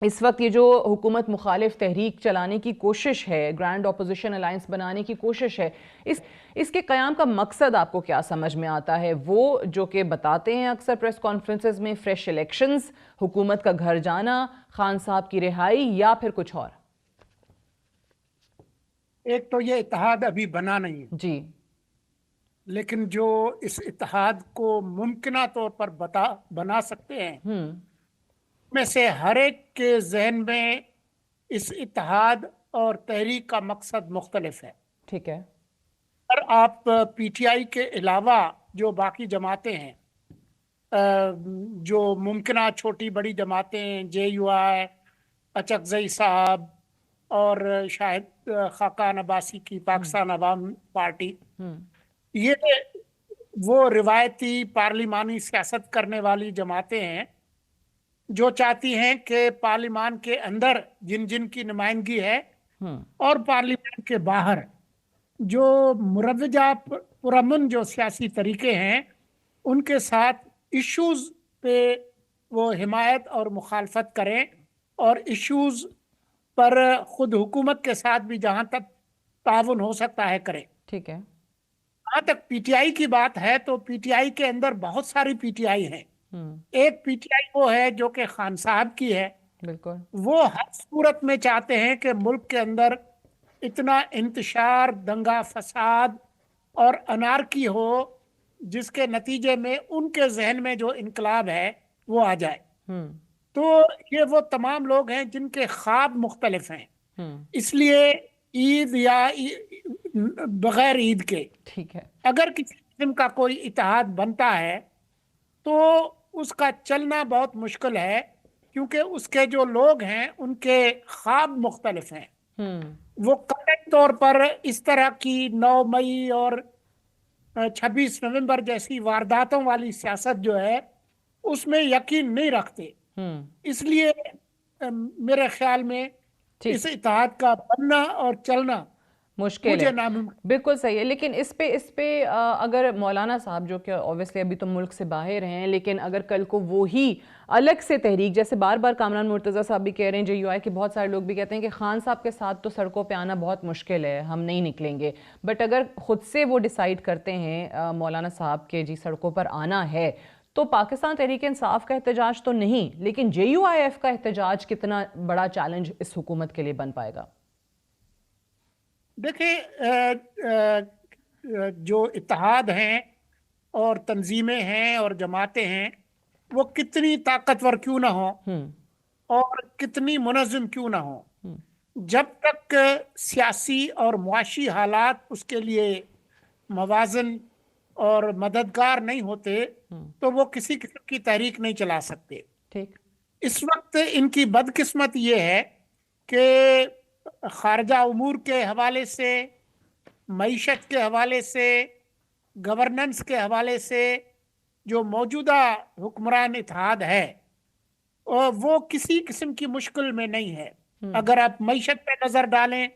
इस वक्त ये जो हुकूमत मुखालिफ तहरीक चलाने की कोशिश है, ग्रैंड अपोजिशन अलायंस बनाने की कोशिश है, इसके क़याम का मकसद आपको क्या समझ में आता है? वो जो कि बताते हैं अक्सर प्रेस कॉन्फ्रेंसेस में, फ्रेश इलेक्शंस, हुकूमत का घर जाना, खान साहब की रिहाई, या फिर कुछ और? एक तो ये इत्तेहाद अभी बना नहीं है, जी। लेकिन जो इस इत्तेहाद को मुमकिना तौर पर बना सकते हैं, हम्म। में से हर एक के जहन में इस इत्तेहाद और तहरीक का मकसद मुख्तलिफ है। ठीक है। पर आप पीटीआई के अलावा जो बाकी जमातें हैं, जो मुमकिना छोटी बड़ी जमातें, JUI, अचकजई साहब, और शायद खाकान अब्बासी की हम्म। पाकिस्तान अवाम पार्टी, हम्म। ये वो रिवायती पार्लिमानी सियासत करने वाली जमातें हैं जो चाहती हैं कि पार्लिमान के अंदर जिन जिन की नुमाइंदगी है हम्म। और पार्लियामेंट के बाहर जो मुरवजा पुरअमन जो सियासी तरीके हैं, उनके साथ इश्यूज पे वो हिमायत और मुखालफत करें, और इश्यूज पर खुद हुकूमत के साथ भी जहां तक ताउन हो सकता है करें। ठीक है। जहां तक पीटीआई की बात है, तो पीटीआई के अंदर बहुत सारी पीटीआई हैं। हम्म। एक पीटीआई वो है जो कि खान साहब की है। बिल्कुल। वो हर सूरत में चाहते हैं कि मुल्क के अंदर इतना इंतशार, दंगा फसाद और अनारकी हो, जिसके नतीजे में उनके जहन में जो इनकलाब है वो आ जाए। हम्म। तो ये वो तमाम लोग हैं जिनके ख्वाब मुख्तलिफ हैं। हम्म। इसलिए ईद या बगैर ईद के ठीक है। अगर किसी किस्म का कोई इत्तेहाद बनता है, तो उसका चलना बहुत मुश्किल है, क्योंकि उसके जो लोग हैं उनके ख्वाब मुख्तलिफ हैं। हम्म। वो कतई तौर पर इस तरह की 9 मई और 26 नवंबर जैसी वारदातों वाली सियासत जो है उसमें यकीन नहीं रखते। हम्म। इसलिए मेरे ख्याल में ठीक। इस इत्तेहाद का बनना और चलना मुश्किल मुझे है। नामुमकिन। बिल्कुल सही है, लेकिन इस पे अगर मौलाना साहब, जो कि ऑब्वियसली अभी तो मुल्क से बाहर हैं, लेकिन अगर कल को वो ही अलग से तहरीक, जैसे बार बार कामरान मुर्तज़ा साहब भी कह रहे हैं, JUI के बहुत सारे लोग भी कहते हैं कि खान साहब के साथ तो सड़कों पे आना बहुत मुश्किल है, हम नहीं निकलेंगे, बट अगर खुद से वो डिसाइड करते हैं मौलाना साहब के जी सड़कों पर आना है, तो पाकिस्तान तहरीक इंसाफ का एहतजाज तो नहीं, लेकिन JUIF का एहतजाज कितना बड़ा चैलेंज इस हुकूमत के लिए बन पाएगा? देखिए, जो इत्तेहाद हैं और तंजीमें हैं और जमातें हैं, वो कितनी ताकतवर क्यों ना हो हम्म। और कितनी मुनज़्ज़म क्यों ना हो, हम्म। जब तक सियासी और मुआशी हालात उसके लिए मवाजन और मददगार नहीं होते, हम्म। तो वो किसी किस्म की तहरीक नहीं चला सकते। ठीक। इस वक्त इनकी बदकिस्मत ये है कि खारजा उमूर के हवाले से, मईशत के हवाले से, गवर्नेंस के हवाले से जो मौजूदा हुक्मरान इत्तेहाद है, और वो किसी किस्म की मुश्किल में नहीं है। हम्म। अगर आप मईशत पे नजर डालें,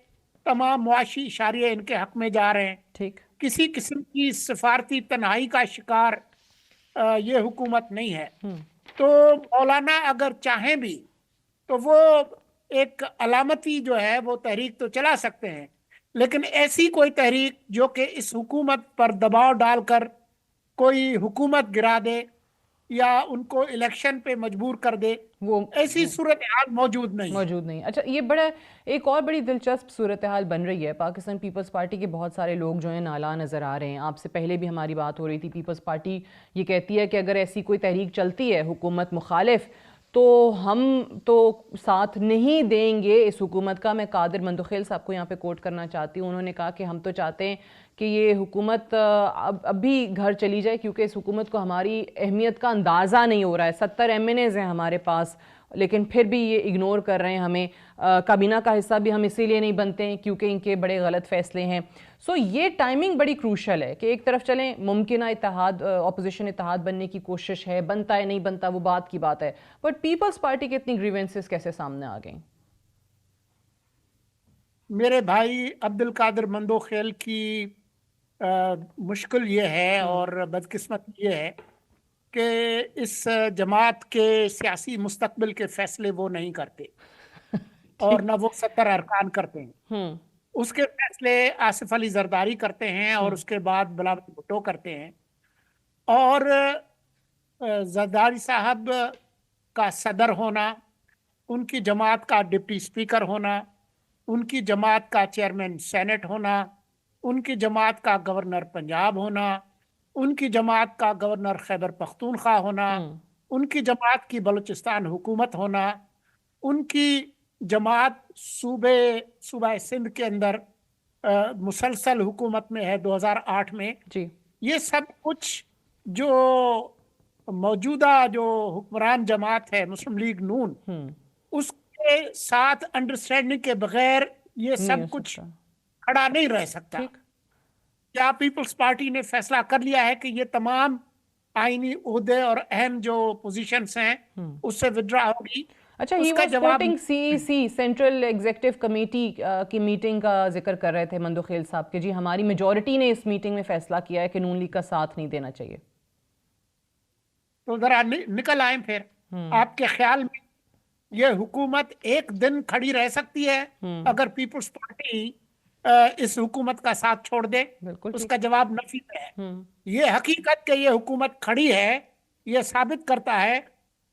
तमाम मुआशी इशारे इनके हक में जा रहे हैं। ठीक। किसी किस्म की सफारती तन्हाई का शिकार ये हुकूमत नहीं है। हम्म। तो मौलाना अगर चाहें भी, तो वो एक अलामती जो है वो तहरीक तो चला सकते हैं, लेकिन ऐसी कोई तहरीक जो कि इस हुकूमत पर दबाव डालकर कोई हुकूमत गिरा दे या उनको इलेक्शन पे मजबूर कर दे, वो ऐसी सूरत हाल मौजूद नहीं है। मौजूद नहीं। अच्छा, ये बड़ा एक और बड़ी दिलचस्प सूरत हाल बन रही है। पाकिस्तान पीपल्स पार्टी के बहुत सारे लोग जो हैं नाला नज़र आ रहे हैं। आपसे पहले भी हमारी बात हो रही थी, पीपल्स पार्टी ये कहती है कि अगर ऐसी कोई तहरीक चलती है हुकूमत मुखालिफ, तो हम तो साथ नहीं देंगे इस हुकूमत का। मैं कादिर मंदुखेल साहब को यहाँ पे कोट करना चाहती हूँ। उन्होंने कहा कि हम तो चाहते हैं कि ये हुकूमत अब भी घर चली जाए, क्योंकि इस हुकूमत को हमारी अहमियत का अंदाज़ा नहीं हो रहा है। 70 MNAs हैं हमारे पास, लेकिन फिर भी ये इग्नोर कर रहे हैं हमें। काबीना का हिस्सा भी हम इसीलिए नहीं बनते हैं क्योंकि इनके बड़े गलत फैसले हैं। सो ये टाइमिंग बड़ी क्रूशल है कि एक तरफ चलें, मुमकिन इत्तेहाद, अपोजिशन इत्तेहाद बनने की कोशिश है, बनता है नहीं बनता वो बात की बात है, बट पीपल्स पार्टी के इतनी ग्रीवेंसेस कैसे सामने आ गई? मेरे भाई अब्दुल कादिर मंदोखेल की मुश्किल ये है हम्म। और बदकिस्मत ये है कि इस जमात के सियासी मुस्तकबिल के फैसले वो नहीं करते और न वो 70 अरकान करते हैं। हम्म। उसके फैसले आसिफ अली जरदारी करते हैं और हम्म। उसके बाद बिलावल भुट्टो करते हैं। और जरदारी साहब का सदर होना, उनकी जमात का डिप्टी स्पीकर होना, उनकी जमात का चेयरमैन सेनेट होना, उनकी जमात का गवर्नर पंजाब होना, उनकी जमात का गवर्नर खैबर पख्तूनख्वा होना, हम्म। उनकी जमात की बलूचिस्तान हुकूमत होना, उनकी जमात सूबे सूबा सिंध के अंदर मुसलसल हुकूमत में है 2008 में। जी। ये सब कुछ जो मौजूदा जो हुक्मरान जमात है मुस्लिम लीग नून, हम्म। उसके साथ अंडरस्टैंडिंग के बगैर ये नहीं हो सब कुछ सकता। खड़ा नहीं रह सकता। ठीक। क्या पीपल्स पार्टी ने फैसला कर लिया है कि ये तमाम आईनी ओहदे और अहम जो पोजीशंस हैं हम्म। उससे विड्रॉ होगी? अच्छा, ही उसका वॉज जवाब coating CEC central executive committee की मीटिंग का जिक्र कर रहे थे मंदोखेल साहब के। जी, हमारी मेजॉरिटी ने इस मीटिंग में फैसला किया है कि नून लीग का साथ नहीं देना चाहिए। तो जरा निकल आए फिर। हम्म। आपके ख्याल में ये हुकूमत एक दिन खड़ी रह सकती है हम्म। अगर पीपल्स पार्टी इस हुकूमत का साथ छोड़ दे? बिल्कुल ठीक। उसका जवाब नफी है। हम्म। ये हकीकत कि ये हुकूमत खड़ी है, ये साबित करता है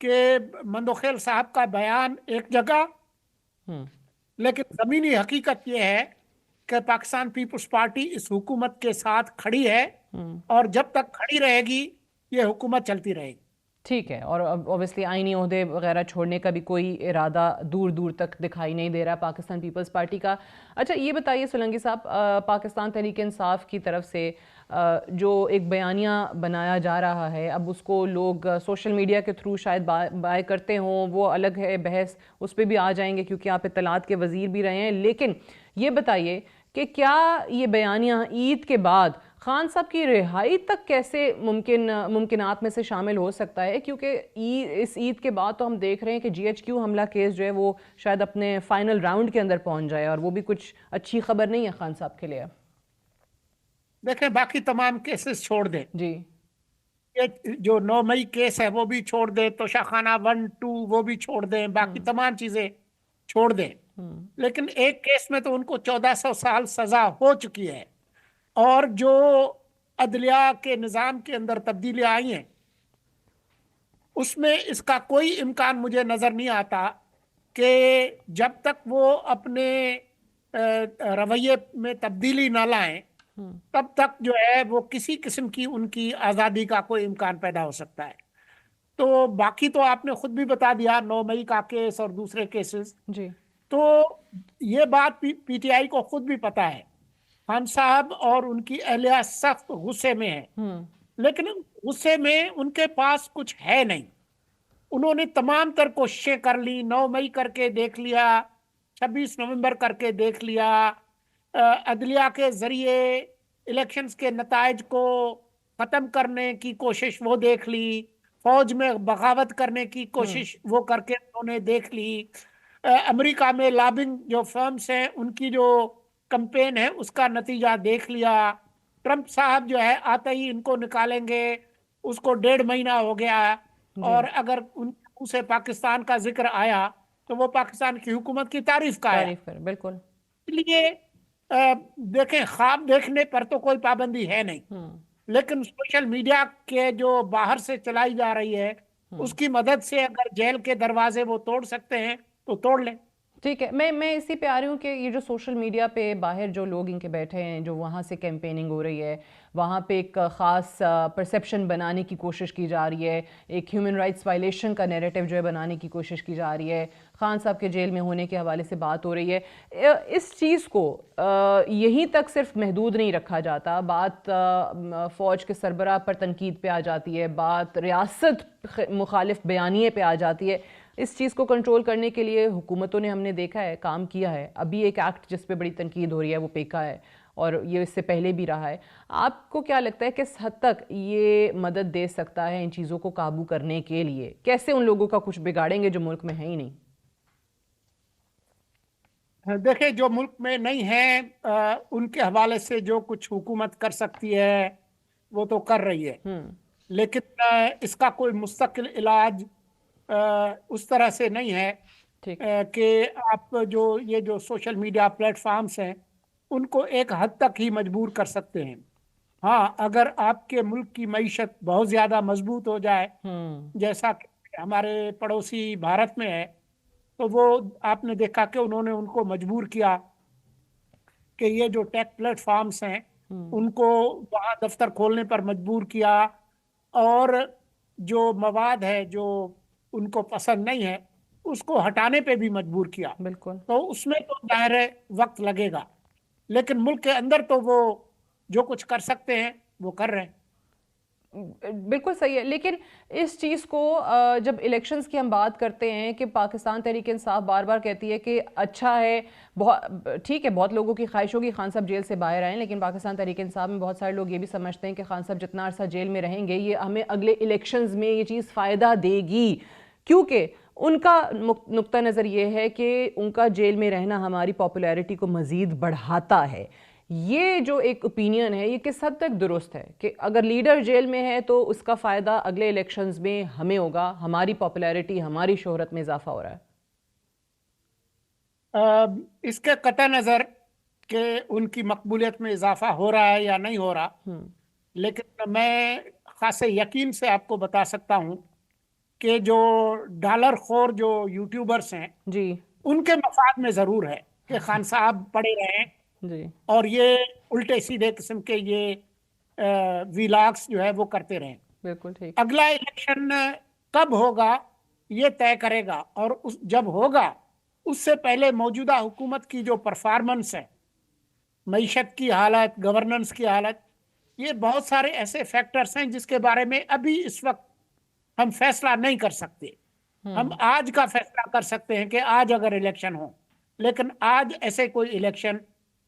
कि मंदोखेल साहब का बयान एक जगह, हम्म। लेकिन जमीनी हकीकत ये है कि पाकिस्तान पीपल्स पार्टी इस हुकूमत के साथ खड़ी है हम्म। और जब तक खड़ी रहेगी ये हुकूमत चलती रहेगी। ठीक है। और ऑब्वियसली आईनी ओहदे वगैरह छोड़ने का भी कोई इरादा दूर दूर तक दिखाई नहीं दे रहा पाकिस्तान पीपल्स पार्टी का। अच्छा, ये बताइए सोलंकी साहब, पाकिस्तान तहरीक इंसाफ की तरफ से जो एक बयानिया बनाया जा रहा है, अब उसको लोग सोशल मीडिया के थ्रू शायद बाय करते हों, वो अलग है बहस, उस पर भी आ जाएंगे क्योंकि आप इत्तलात के वज़ीर भी रहे हैं। लेकिन ये बताइए कि क्या ये बयानिया ईद के बाद खान साहब की रिहाई तक कैसे मुमकिनात में से शामिल हो सकता है? क्योंकि इस ईद के बाद तो हम देख रहे हैं कि जीएचक्यू हमला केस जो है वो शायद अपने फाइनल राउंड के अंदर पहुंच जाए, और वो भी कुछ अच्छी खबर नहीं है खान साहब के लिए। देखें, बाकी तमाम केसेस छोड़ दें, जी। ये जो 9 मई केस है वो भी छोड़ दें, तोशाखाना 1-2 वो भी छोड़ दें, बाकी तमाम चीजें छोड़ दें। लेकिन एक केस में तो उनको 1400 साल सजा हो चुकी है, और जो अदलिया के निज़ाम के अंदर तब्दीली आई हैं उसमें इसका कोई इम्कान मुझे नज़र नहीं आता कि जब तक वो अपने रवैये में तब्दीली ना लाएं तब तक जो है वो किसी किस्म की उनकी आज़ादी का कोई इम्कान पैदा हो सकता है। तो बाकी तो आपने खुद भी बता दिया, 9 मई का केस और दूसरे केसेस। जी। तो ये बात पीटीआई को खुद भी पता है, खान साहब और उनकी अहलिया सख्त गुस्से में है, लेकिन गुस्से में उनके पास कुछ है नहीं। उन्होंने तमाम तर कोशिशें कर ली, 9 मई करके देख लिया, 26 नवंबर करके देख लिया, अदलिया के जरिए इलेक्शंस के नताइज को ख़त्म करने की कोशिश वो देख ली, फौज में बगावत करने की कोशिश वो करके उन्होंने देख ली, अमेरिका में लॉबिंग जो फर्म्स हैं उनकी जो कंपेन है उसका नतीजा देख लिया। ट्रंप साहब जो है आते ही इनको निकालेंगे, उसको 1.5 महीना हो गया, और अगर उनके मुंह से पाकिस्तान का जिक्र आया तो वो पाकिस्तान की हुकूमत की तारीफ का आया। तारीफ कर, बिल्कुल। इसलिए देखें, ख्वाब देखने पर तो कोई पाबंदी है नहीं, लेकिन सोशल मीडिया के जो बाहर से चलाई जा रही है उसकी मदद से अगर जेल के दरवाजे वो तोड़ सकते हैं तो तोड़ लें। ठीक है। मैं इसी पे आ रही हूँ कि ये जो सोशल मीडिया पे बाहर जो लोग इनके बैठे हैं, जो वहाँ से कैंपेनिंग हो रही है, वहाँ पे एक ख़ास परसेप्शन बनाने की कोशिश की जा रही है, एक ह्यूमन राइट्स वायलेशन का नैरेटिव जो है बनाने की कोशिश की जा रही है, खान साहब के जेल में होने के हवाले से बात हो रही है। इस चीज़ को यहीं तक सिर्फ महदूद नहीं रखा जाता, बात फ़ौज के सरबराह पर तनकीद पे आ जाती है, बात रियासत मुखालिफ बयानिए पे आ जाती है। इस चीज़ को कंट्रोल करने के लिए हुकूमतों ने, हमने देखा है, काम किया है। अभी एक एक्ट जिस पे बड़ी तनकीद हो रही है वो पेका है, और ये इससे पहले भी रहा है। आपको क्या लगता है किस हद तक ये मदद दे सकता है इन चीज़ों को काबू करने के लिए? कैसे उन लोगों का कुछ बिगाड़ेंगे जो मुल्क में है ही नहीं? देखिए, जो मुल्क में नहीं है उनके हवाले से जो कुछ हुकूमत कर सकती है वो तो कर रही है, लेकिन इसका कोई मुस्तकिल इलाज उस तरह से नहीं है ठीक। कि आप जो ये जो सोशल मीडिया प्लेटफॉर्म्स हैं उनको एक हद तक ही मजबूर कर सकते हैं। हाँ, अगर आपके मुल्क की मईशत बहुत ज़्यादा मजबूत हो जाए, हम्म। जैसा कि हमारे पड़ोसी भारत में है, तो वो आपने देखा कि उन्होंने उनको मजबूर किया कि ये जो टेक प्लेटफॉर्म्स हैं हम्म। उनको वहाँ दफ्तर खोलने पर मजबूर किया, और जो मवाद है जो उनको पसंद नहीं है उसको हटाने पे भी मजबूर किया। बिल्कुल। तो उसमें तो जाहिर है वक्त लगेगा, लेकिन मुल्क के अंदर तो वो जो कुछ कर सकते हैं वो कर रहे हैं। बिल्कुल सही है, लेकिन इस चीज़ को जब इलेक्शंस की हम बात करते हैं कि पाकिस्तान तहरीक इंसाफ बार बार कहती है कि अच्छा है, बहुत ठीक है, बहुत लोगों की ख्वाहिश होगी खान साहब जेल से बाहर आए, लेकिन पाकिस्तान तहरीक इंसाफ में बहुत सारे लोग ये भी समझते हैं कि खान साहब जितना अरसा जेल में रहेंगे ये हमें अगले इलेक्शंस में ये चीज़ फ़ायदा देगी, क्योंकि उनका नुक्ता नज़र ये है कि उनका जेल में रहना हमारी पॉपुलैरिटी को मज़ीद बढ़ाता है। ये जो एक ओपिनियन है ये किस हद तक दुरुस्त है कि अगर लीडर जेल में है तो उसका फ़ायदा अगले इलेक्शंस में हमें होगा, हमारी पॉपुलैरिटी, हमारी शोहरत में इजाफा हो रहा है? इसके कतई नज़र कि उनकी मकबूलियत में इजाफा हो रहा है या नहीं हो रहा, हम्म। लेकिन मैं खासे यकीन से आपको बता सकता हूँ कि जो डॉलर खोर जो यूट्यूबर्स हैं जी। उनके मफाद में ज़रूर है कि खान साहब पड़े रहें जी। और ये उल्टे सीधे किस्म के ये वीलॉग्स जो है वो करते रहें। बिल्कुल ठीक। अगला इलेक्शन कब होगा ये तय करेगा, और उस जब होगा उससे पहले मौजूदा हुकूमत की जो परफॉर्मेंस है, मईशत की हालत, गवर्नेंस की हालत, ये बहुत सारे ऐसे फैक्टर्स हैं जिसके बारे में अभी इस वक्त हम फैसला नहीं कर सकते। हम हम्म। आज का फैसला कर सकते हैं कि आज अगर इलेक्शन हो, लेकिन आज ऐसे कोई इलेक्शन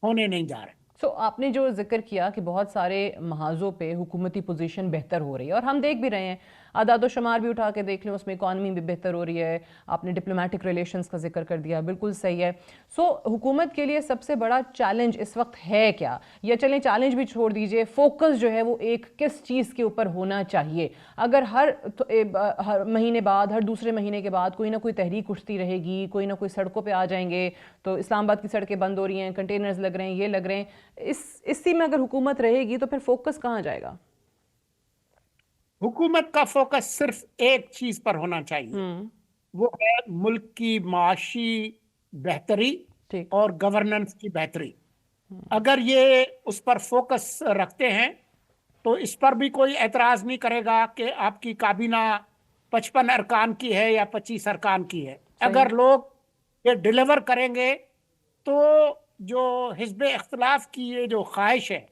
होने नहीं जा रहे। सो आपने जो जिक्र किया कि बहुत सारे महाजों पे हुकूमती पोजीशन बेहतर हो रही है, और हम देख भी रहे हैं, आदाद शुमार भी उठा के देख लें उसमें इकॉनमी भी बेहतर हो रही है, आपने डिप्लोमेटिक रिलेशंस का जिक्र कर दिया, बिल्कुल सही है। सो हुकूमत के लिए सबसे बड़ा चैलेंज इस वक्त है क्या, या चलें चैलेंज भी छोड़ दीजिए, फोकस जो है वो एक किस चीज़ के ऊपर होना चाहिए? अगर हर महीने बाद, हर दूसरे महीने के बाद कोई ना कोई तहरीक उठती रहेगी, कोई ना कोई सड़कों पर आ जाएंगे, तो इस्लामाबाद की सड़कें बंद हो रही हैं, कंटेनर्स लग रहे हैं, ये लग रहे हैं, इसी में अगर हुकूमत रहेगी तो फिर फोकस कहाँ जाएगा? हुकूमत का फोकस सिर्फ एक चीज पर होना चाहिए, हम्म। वो है मुल्क की माशी बेहतरी ठीक। और गवर्नेंस की बेहतरी। अगर ये उस पर फोकस रखते हैं तो इस पर भी कोई एतराज नहीं करेगा कि आपकी काबीना 55 अरकान की है या 25 अरकान की है। सही। अगर लोग ये डिलीवर करेंगे तो जो हिजब इख्तलाफ की ये जो ख्वाहिश है,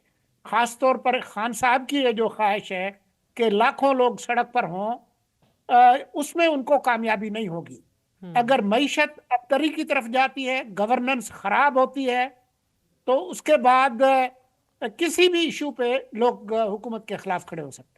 खास तौर पर खान साहब की ये जो ख्वाहिश है कि लाखों लोग सड़क पर हों, उसमें उनको कामयाबी नहीं होगी। हम्म। अगर मईशत अबतरी की तरफ जाती है, गवर्नेंस खराब होती है, तो उसके बाद किसी भी इशू पे लोग हुकूमत के खिलाफ खड़े हो सकते हैं।